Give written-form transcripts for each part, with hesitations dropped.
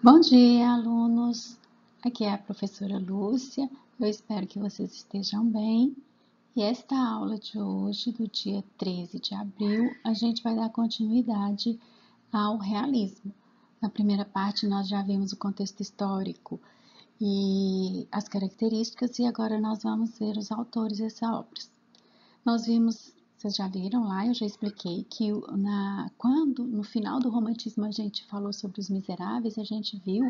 Bom dia, alunos! Aqui é a professora Lúcia. Eu espero que vocês estejam bem. E esta aula de hoje, do dia 13 de abril, a gente vai dar continuidade ao realismo. Na primeira parte, nós já vimos o contexto histórico e as características, e agora nós vamos ver os autores dessas obras. Nós vimos, vocês já viram lá, eu já expliquei que quando no final do romantismo a gente falou sobre os miseráveis, a gente viu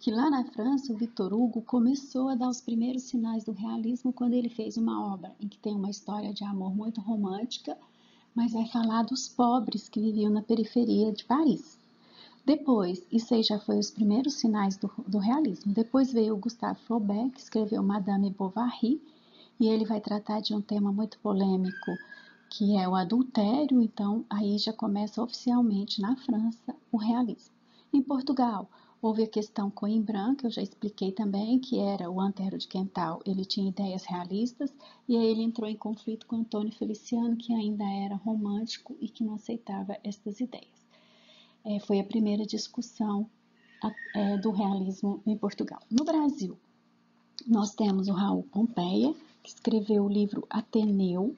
que lá na França o Victor Hugo começou a dar os primeiros sinais do realismo quando ele fez uma obra em que tem uma história de amor muito romântica, mas vai falar dos pobres que viviam na periferia de Paris. Depois, isso aí já foi os primeiros sinais do realismo. Depois veio o Gustave Flaubert, que escreveu Madame Bovary, e ele vai tratar de um tema muito polêmico, que é o adultério. Então aí já começa oficialmente na França o realismo. Em Portugal houve a questão Coimbra, que eu já expliquei também, que era o Antero de Quental, ele tinha ideias realistas, e aí ele entrou em conflito com Antônio Feliciano, que ainda era romântico e que não aceitava estas ideias. Foi a primeira discussão do realismo em Portugal. No Brasil, nós temos o Raul Pompeia, que escreveu o livro Ateneu,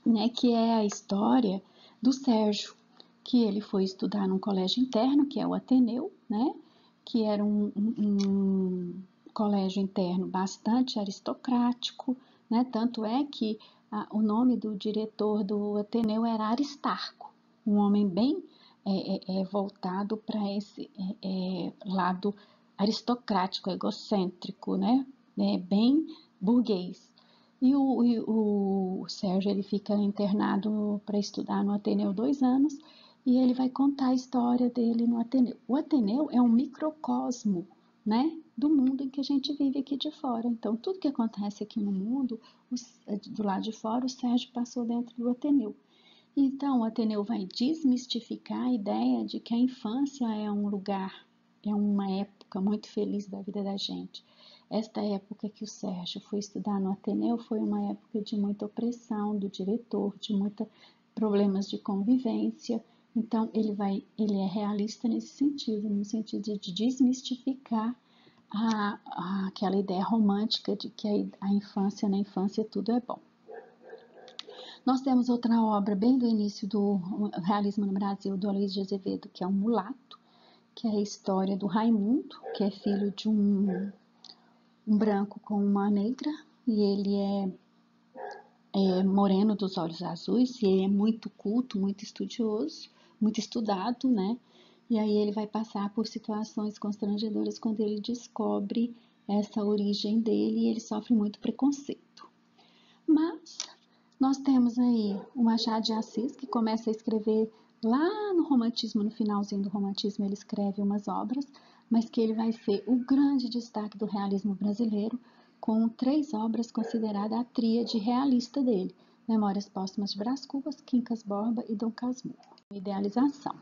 né, que é a história do Sérgio, que ele foi estudar num colégio interno, que é o Ateneu, né, que era um colégio interno bastante aristocrático, né, tanto é que o nome do diretor do Ateneu era Aristarco, um homem bem voltado para esse lado aristocrático, egocêntrico, né, bem burguês. E o Sérgio ele fica internado para estudar no Ateneu 2 anos, e ele vai contar a história dele no Ateneu. O Ateneu é um microcosmo, né, do mundo em que a gente vive aqui de fora. Então, tudo que acontece aqui no mundo, do lado de fora, o Sérgio passou dentro do Ateneu. Então, o Ateneu vai desmistificar a ideia de que a infância é um lugar, é uma época muito feliz da vida da gente. Esta época que o Sérgio foi estudar no Ateneu foi uma época de muita opressão do diretor, de muitos problemas de convivência. Então, ele é realista nesse sentido, no sentido de desmistificar aquela ideia romântica de que na infância tudo é bom. Nós temos outra obra bem do início do realismo no Brasil, do Aloysio de Azevedo, que é o Mulato, que é a história do Raimundo, que é filho de um branco com uma negra, e ele é moreno dos olhos azuis, e ele é muito culto, muito estudioso, muito estudado, né? E aí ele vai passar por situações constrangedoras quando ele descobre essa origem dele, e ele sofre muito preconceito. Mas nós temos aí o Machado de Assis, que começa a escrever lá no romantismo, no finalzinho do romantismo ele escreve umas obras, mas que ele vai ser o grande destaque do realismo brasileiro, com 3 obras consideradas a tríade realista dele: Memórias Póstumas de Brás Cubas, Quincas Borba e Dom Casmurro. Idealização.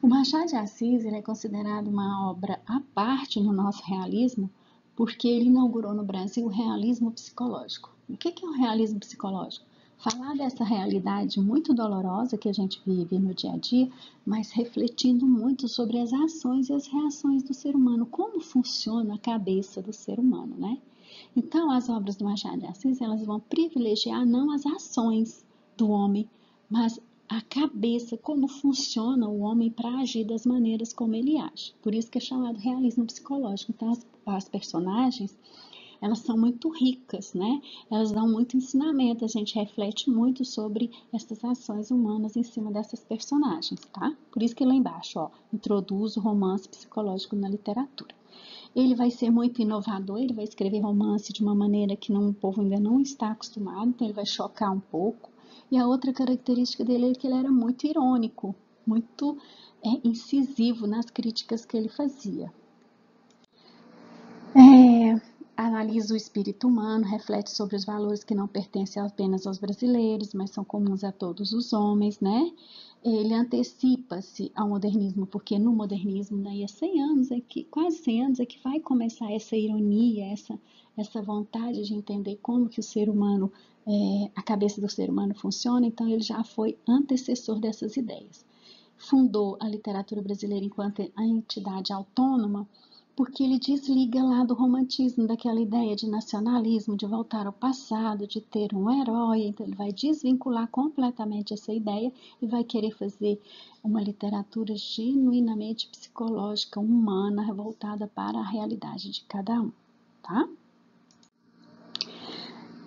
O Machado de Assis ele é considerado uma obra à parte no nosso realismo, porque ele inaugurou no Brasil o realismo psicológico. O que é o realismo psicológico? Falar dessa realidade muito dolorosa que a gente vive no dia a dia, mas refletindo muito sobre as ações e as reações do ser humano, como funciona a cabeça do ser humano, né? Então, as obras do Machado de Assis, elas vão privilegiar não as ações do homem, mas a cabeça, como funciona o homem para agir das maneiras como ele age. Por isso que é chamado realismo psicológico. Então, as personagens, elas são muito ricas, né? Elas dão muito ensinamento, a gente reflete muito sobre essas ações humanas em cima dessas personagens, tá? Por isso que lá embaixo, ó, introduz o romance psicológico na literatura. Ele vai ser muito inovador, ele vai escrever romance de uma maneira que o povo ainda não está acostumado, então ele vai chocar um pouco. E a outra característica dele é que ele era muito irônico, muito incisivo nas críticas que ele fazia. Analisa o espírito humano, reflete sobre os valores que não pertencem apenas aos brasileiros, mas são comuns a todos os homens, né? Ele antecipa-se ao modernismo, porque no modernismo, daí a 100 anos, quase 100 anos, é que vai começar essa ironia, essa vontade de entender como que o ser humano, a cabeça do ser humano funciona. Então ele já foi antecessor dessas ideias. fundou a literatura brasileira enquanto a entidade autônoma, porque ele desliga lá do romantismo, daquela ideia de nacionalismo, de voltar ao passado, de ter um herói. Então ele vai desvincular completamente essa ideia e vai querer fazer uma literatura genuinamente psicológica, humana, voltada para a realidade de cada um, tá?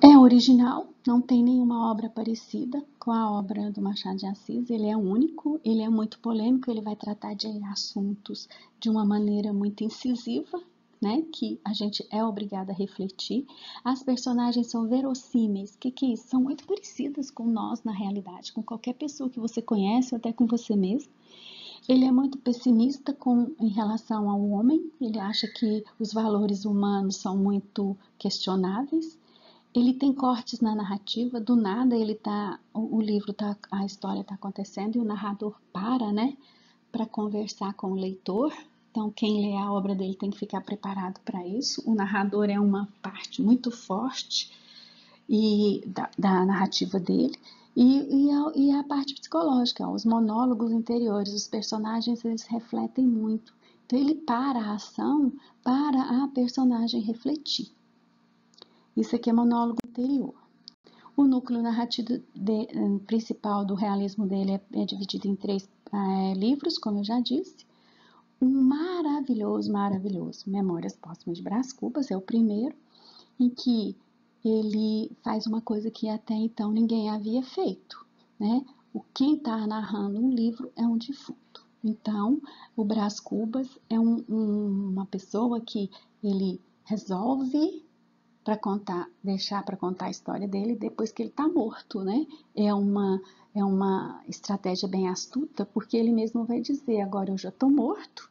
É original, não tem nenhuma obra parecida com a obra do Machado de Assis, ele é único, ele é muito polêmico, ele vai tratar de assuntos de uma maneira muito incisiva, né, que a gente é obrigado a refletir. As personagens são verossímeis, que é isso? São muito parecidas com nós na realidade, com qualquer pessoa que você conhece ou até com você mesmo. Ele é muito pessimista em relação ao homem, ele acha que os valores humanos são muito questionáveis. Ele tem cortes na narrativa, do nada a história está acontecendo e o narrador para, né, para conversar com o leitor. Então, quem lê a obra dele tem que ficar preparado para isso. O narrador é uma parte muito forte da narrativa dele. E a parte psicológica, os monólogos interiores, os personagens, eles refletem muito. Então, ele para a ação para a personagem refletir. Isso aqui é monólogo interior. O núcleo narrativo principal do realismo dele é dividido em 3 livros, como eu já disse. Um maravilhoso Memórias Póstumas de Brás Cubas é o primeiro, em que ele faz uma coisa que até então ninguém havia feito, né? Quem está narrando um livro é um defunto. Então, o Brás Cubas é uma pessoa que ele resolve deixar para contar a história dele depois que ele está morto, né? É uma estratégia bem astuta, porque ele mesmo vai dizer, agora eu já estou morto,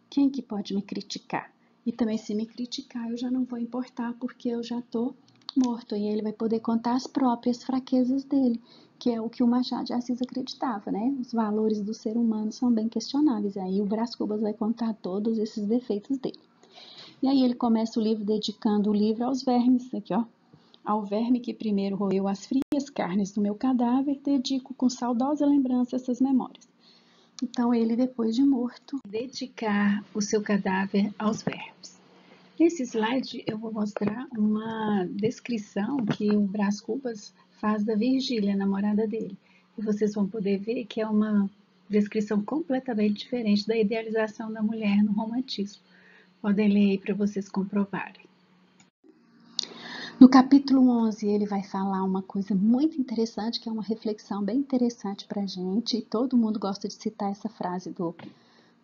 quem que pode me criticar? E também se me criticar eu já não vou importar, porque eu já estou morto. E ele vai poder contar as próprias fraquezas dele, que é o que o Machado de Assis acreditava, né? Os valores do ser humano são bem questionáveis. Aí o Brás Cubas vai contar todos esses defeitos dele. E aí ele começa o livro dedicando o livro aos vermes, aqui ó. Ao verme que primeiro roeu as frias carnes do meu cadáver, dedico com saudosa lembrança essas memórias. Então ele, depois de morto, dedicar o seu cadáver aos vermes. Nesse slide eu vou mostrar uma descrição que o Brás Cubas faz da Virgília, a namorada dele. E vocês vão poder ver que é uma descrição completamente diferente da idealização da mulher no romantismo. Podem ler aí para vocês comprovarem. No capítulo 11, ele vai falar uma coisa muito interessante, que é uma reflexão bem interessante para a gente, e todo mundo gosta de citar essa frase do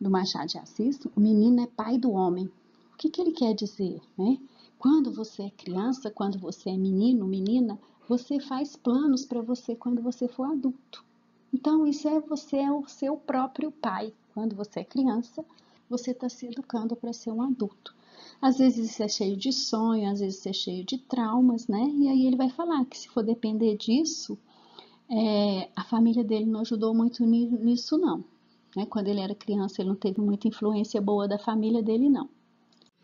Machado de Assis: o menino é pai do homem. O que ele quer dizer, né? Quando você é criança, quando você é menino, menina, você faz planos para você quando você for adulto. Então, você é o seu próprio pai. Quando você é criança, você está se educando para ser um adulto. Às vezes isso é cheio de sonho, às vezes isso é cheio de traumas, né? E aí ele vai falar que se for depender disso, a família dele não ajudou muito nisso não. Né? Quando ele era criança, ele não teve muita influência boa da família dele não.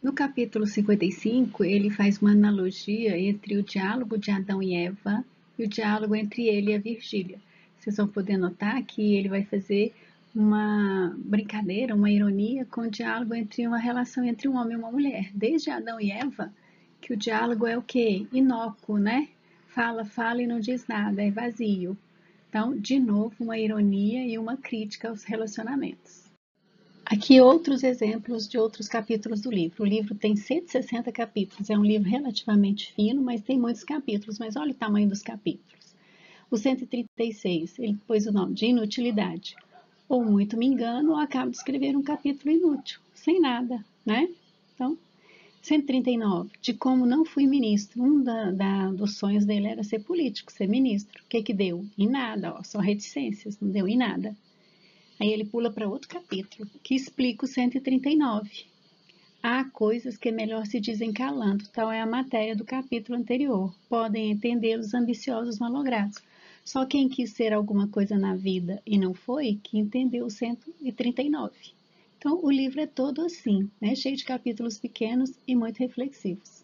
No capítulo 55, ele faz uma analogia entre o diálogo de Adão e Eva e o diálogo entre ele e a Virgília. Vocês vão poder notar que ele vai fazer uma brincadeira, uma ironia com o diálogo entre uma relação entre um homem e uma mulher. Desde Adão e Eva, que o diálogo é o quê? Inócuo, né? Fala e não diz nada, é vazio. Então, de novo, uma ironia e uma crítica aos relacionamentos. Aqui outros exemplos de outros capítulos do livro. O livro tem 160 capítulos, é um livro relativamente fino, mas tem muitos capítulos, mas olha o tamanho dos capítulos. O 136, ele pôs o nome de inutilidade. Ou muito me engano, ou acabo de escrever um capítulo inútil, sem nada, né? Então, 139, de como não fui ministro. Dos sonhos dele era ser político, ser ministro. O que deu? Em nada, ó, só reticências, não deu em nada. Aí ele pula para outro capítulo, que explica o 139. Há coisas que é melhor se dizem calando, tal é a matéria do capítulo anterior. Podem entender os ambiciosos malogrados. Só quem quis ser alguma coisa na vida e não foi, que entendeu o 139. Então, o livro é todo assim, né? Cheio de capítulos pequenos e muito reflexivos.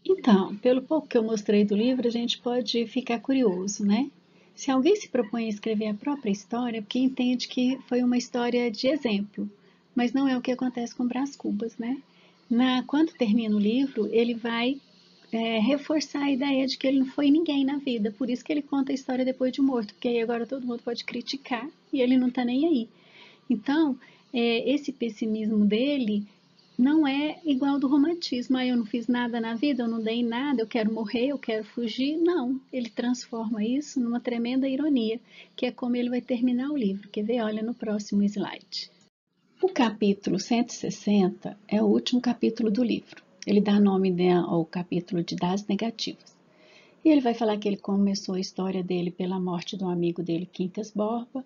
Então, pelo pouco que eu mostrei do livro, a gente pode ficar curioso, né? Se alguém se propõe a escrever a própria história, é porque entende que foi uma história de exemplo, mas não é o que acontece com Brás Cubas, né? Quando termina o livro, ele vai reforçar a ideia de que ele não foi ninguém na vida, por isso que ele conta a história depois de morto, porque aí agora todo mundo pode criticar e ele não está nem aí. Então, esse pessimismo dele não é igual ao do romantismo. Eu não fiz nada na vida, eu não dei nada, eu quero morrer, eu quero fugir. Não, ele transforma isso numa tremenda ironia, que é como ele vai terminar o livro. Quer ver? Olha no próximo slide. O capítulo 160 é o último capítulo do livro. Ele dá nome ao capítulo de Das Negativas. E ele vai falar que ele começou a história dele pela morte de um amigo dele, Quincas Borba,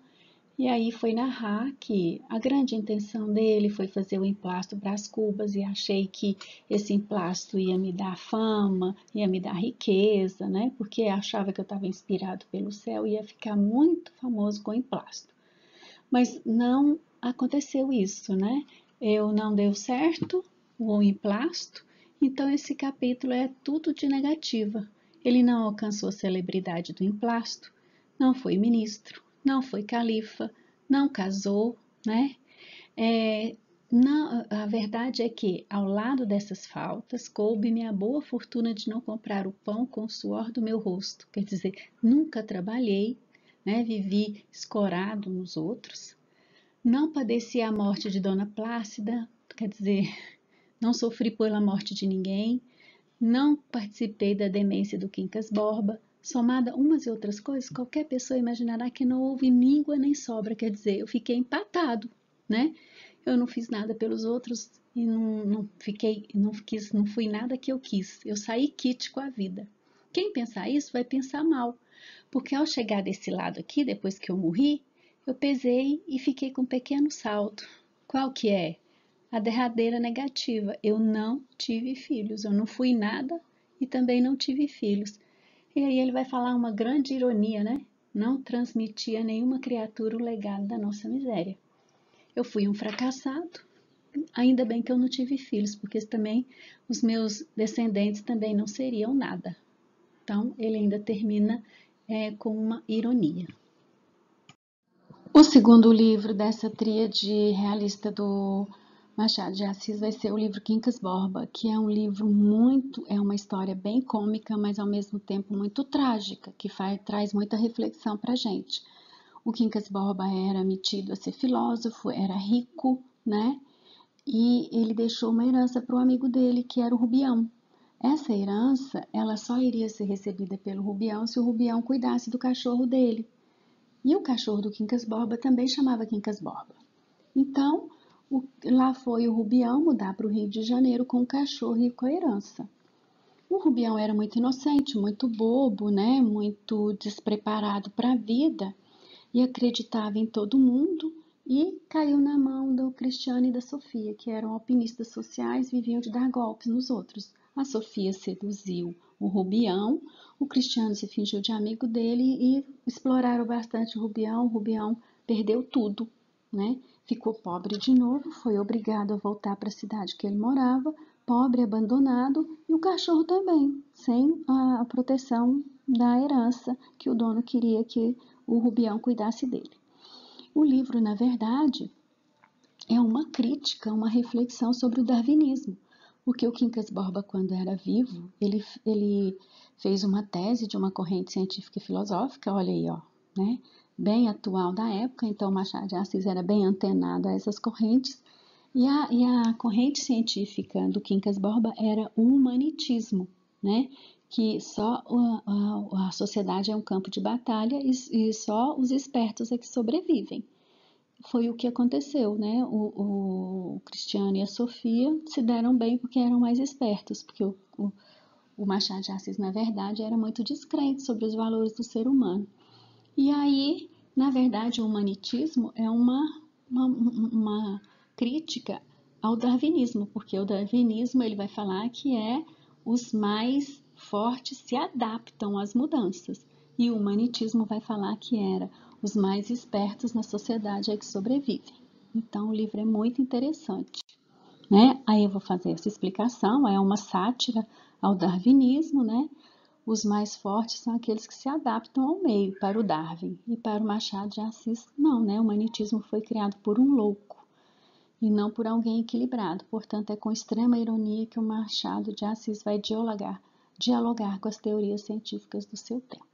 e aí foi narrar que a grande intenção dele foi fazer o emplasto Brás Cubas e achei que esse emplasto ia me dar fama, ia me dar riqueza, né? Porque achava que eu estava inspirado pelo céu e ia ficar muito famoso com o emplasto. Mas não aconteceu isso, né? Eu não deu certo o emplasto, então esse capítulo é tudo de negativa. Ele não alcançou a celebridade do emplasto, não foi ministro, não foi califa, não casou, né? A verdade é que, ao lado dessas faltas, coube-me a boa fortuna de não comprar o pão com o suor do meu rosto. Quer dizer, nunca trabalhei, né? Vivi escorado nos outros. Não padeci a morte de Dona Plácida, quer dizer, não sofri pela morte de ninguém. Não participei da demência do Quincas Borba. Somada umas e outras coisas, qualquer pessoa imaginará que não houve míngua nem sobra, quer dizer, eu fiquei empatado, né? Eu não fiz nada pelos outros e não fui nada que eu quis. Eu saí quite com a vida. Quem pensar isso vai pensar mal, porque ao chegar desse lado aqui, depois que eu morri, eu pesei e fiquei com um pequeno saldo. Qual que é? A derradeira negativa. Eu não tive filhos, eu não fui nada e também não tive filhos. E aí ele vai falar uma grande ironia, né? Não transmiti a nenhuma criatura o legado da nossa miséria. Eu fui um fracassado, ainda bem que eu não tive filhos, porque também os meus descendentes também não seriam nada. Então ele ainda termina com uma ironia. O segundo livro dessa tríade realista do Machado de Assis vai ser o livro Quincas Borba, que é um livro é uma história bem cômica, mas ao mesmo tempo muito trágica, que traz muita reflexão pra gente. O Quincas Borba era metido a ser filósofo, era rico, né? E ele deixou uma herança para o amigo dele, que era o Rubião. Essa herança, ela só iria ser recebida pelo Rubião se o Rubião cuidasse do cachorro dele. E o cachorro do Quincas Borba também chamava Quincas Borba. Então, lá foi o Rubião mudar para o Rio de Janeiro com o cachorro e com a herança. O Rubião era muito inocente, muito bobo, né? Muito despreparado para a vida e acreditava em todo mundo e caiu na mão do Cristiano e da Sofia, que eram alpinistas sociais, viviam de dar golpes nos outros. A Sofia seduziu o Rubião, o Cristiano se fingiu de amigo dele e exploraram bastante o Rubião perdeu tudo, né? Ficou pobre de novo, foi obrigado a voltar para a cidade que ele morava, pobre, abandonado, e o cachorro também, sem a proteção da herança que o dono queria que o Rubião cuidasse dele. O livro, na verdade, é uma crítica, uma reflexão sobre o darwinismo, porque o Quincas Borba, quando era vivo, ele fez uma tese de uma corrente científica e filosófica, olha aí, ó, né? Bem atual da época, então Machado de Assis era bem antenado a essas correntes, e a corrente científica do Quincas Borba era o humanitismo, né? Que só a sociedade é um campo de batalha e só os espertos é que sobrevivem. Foi o que aconteceu, né? O Cristiano e a Sofia se deram bem porque eram mais espertos, porque o Machado de Assis, na verdade, era muito descrente sobre os valores do ser humano. E aí, na verdade, o humanitismo é uma crítica ao darwinismo, porque o darwinismo ele vai falar que os mais fortes se adaptam às mudanças, e o humanitismo vai falar que os mais espertos na sociedade é que sobrevivem. Então, o livro é muito interessante, né? Aí eu vou fazer essa explicação, é uma sátira ao darwinismo, né? Os mais fortes são aqueles que se adaptam ao meio, para o Darwin. E para o Machado de Assis, não, né? O humanitismo foi criado por um louco e não por alguém equilibrado. Portanto, é com extrema ironia que o Machado de Assis vai dialogar com as teorias científicas do seu tempo.